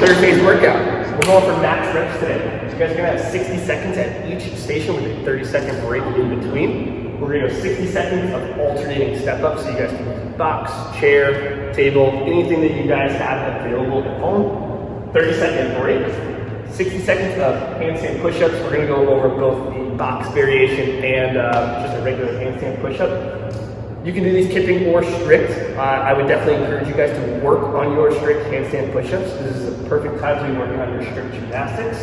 Thursday's workout. We're going for max reps today. You guys are gonna have 60 seconds at each station with a 30-second break in between. We're gonna go 60 seconds of alternating step-ups, so you guys can use box, chair, table, anything that you guys have available at home. 30-second break, 60 seconds of handstand push-ups. We're gonna go over both the box variation and just a regular handstand push-up. You can do these kipping or strict. I would definitely encourage you guys to work on your strict handstand push-ups. This is the perfect time to be working on your strict gymnastics.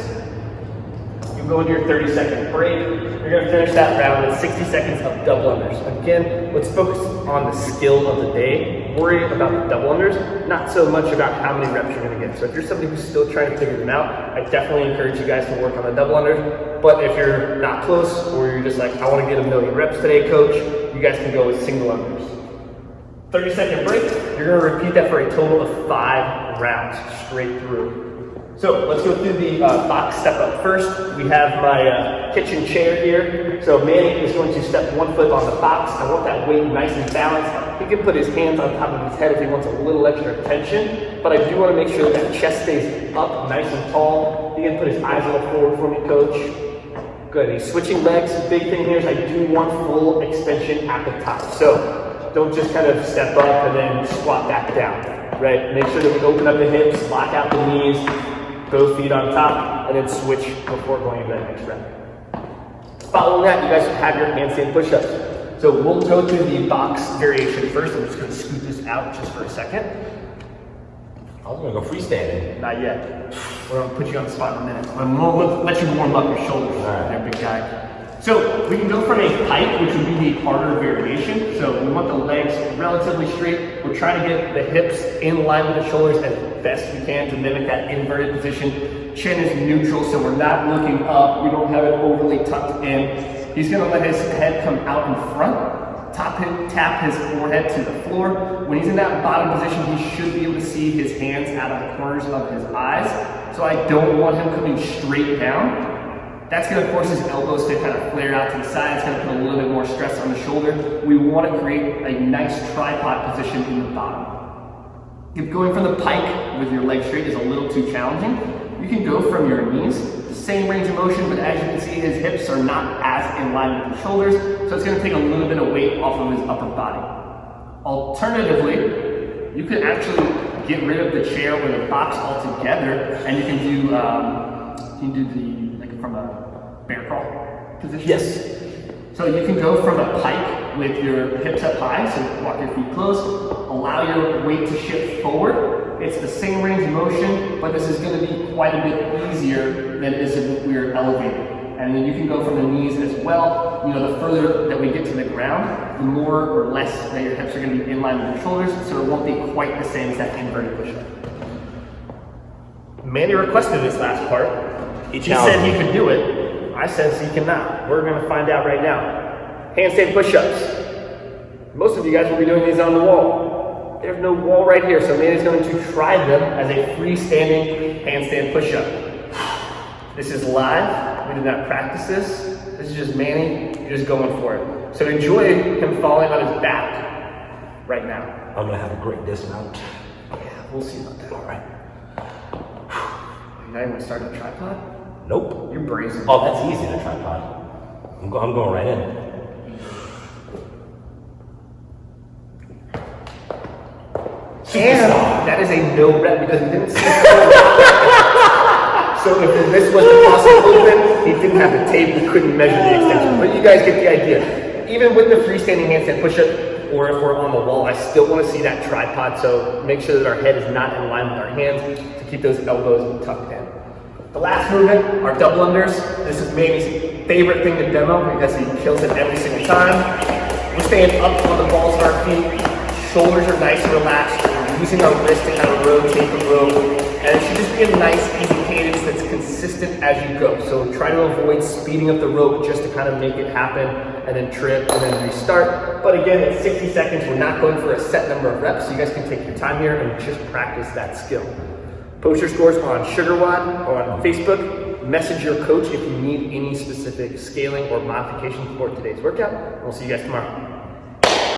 You go into your 30-second break. You're gonna finish that round with 60 seconds of double unders. Again, let's focus on the skill of the day. Worry about the double unders, not so much about how many reps you're gonna get. So if you're somebody who's still trying to figure them out, I definitely encourage you guys to work on the double unders. But if you're not close, or you're just like, I wanna get 1,000,000 reps today, coach, you guys can go with single unders. 30-second break, you're gonna repeat that for a total of 5 rounds straight through. So let's go through the box step up first. We have my kitchen chair here. So Manny is going to step 1 foot on the box. I want that weight nice and balanced. He can put his hands on top of his head if he wants a little extra tension, but I do want to make sure that chest stays up nice and tall. He can put his eyes a little forward for me, coach. Good, he's switching legs. The big thing here is I do want full extension at the top. So don't just kind of step up and then squat back down, right? Make sure that we open up the hips, lock out the knees, both feet on top, and then switch before going into that next rep. Following that, you guys should have your handstand push-ups. So we'll go through the box variation first. I'm just gonna scoot this out just for a second. I was gonna go freestanding. Not yet. We're gonna put you on the spot in a minute. I'm gonna let you warm up your shoulders. All right. There, big guy. So we can go from a pike, which would be the harder variation. So we want the legs relatively straight. We're trying to get the hips in line with the shoulders as best we can to mimic that inverted position. Chin is neutral, so we're not looking up. We don't have it overly tucked in. He's gonna let his head come out in front, tap his forehead to the floor. When he's in that bottom position, he should be able to see his hands out of the corners of his eyes. So I don't want him coming straight down. That's going to force his elbows to kind of flare out to the side. It's going to put a little bit more stress on the shoulder. We want to create a nice tripod position in the bottom. If going from the pike with your legs straight is a little too challenging, you can go from your knees, same range of motion, but as you can see, his hips are not as in line with the shoulders, so it's going to take a little bit of weight off of his upper body. Alternatively, you could actually get rid of the chair or the box altogether, and you can do the from a bear crawl position. Yes. So you can go from a pike with your hips up high, so walk your feet close, allow your weight to shift forward. It's the same range of motion, but this is going to be quite a bit easier than it is if we were elevated. And then you can go from the knees as well. You know, the further that we get to the ground, the more or less that your hips are going to be in line with your shoulders, so it won't be quite the same as that inverted push-up. Manny requested this last part. He said he could do it. I said he cannot. We're going to find out right now. Handstand push-ups. Most of you guys will be doing these on the wall. There's no wall right here, so Manny's going to try them as a freestanding handstand push-up. This is live. We did not practice this. This is just Manny. You're just going for it. So enjoy him falling on his back right now. I'm gonna have a great dismount. Yeah, we'll see about that. All right. You're not even gonna start a tripod? Nope. You're brazen. Oh, that's easy, the tripod. I'm going right in. And that is a no rep because he didn't sit So if this was the possible movement, he didn't have the tape, we couldn't measure the extension. But you guys get the idea. Even with the freestanding handstand push-up, or if we're on the wall, I still want to see that tripod, so make sure that our head is not in line with our hands to keep those elbows tucked in. The last movement, our double unders. This is Manny's favorite thing to demo because he kills it every single time. We're staying up on the balls of our feet. Shoulders are nice and relaxed. We're using our wrist to kind of rotate the rope. And it should just be a nice, easy cadence that's consistent as you go. So try to avoid speeding up the rope just to kind of make it happen, and then trip, and then restart. But again, at 60 seconds, we're not going for a set number of reps, so you guys can take your time here and just practice that skill. Post your scores on SugarWad or on Facebook. Message your coach if you need any specific scaling or modification for today's workout. We'll see you guys tomorrow.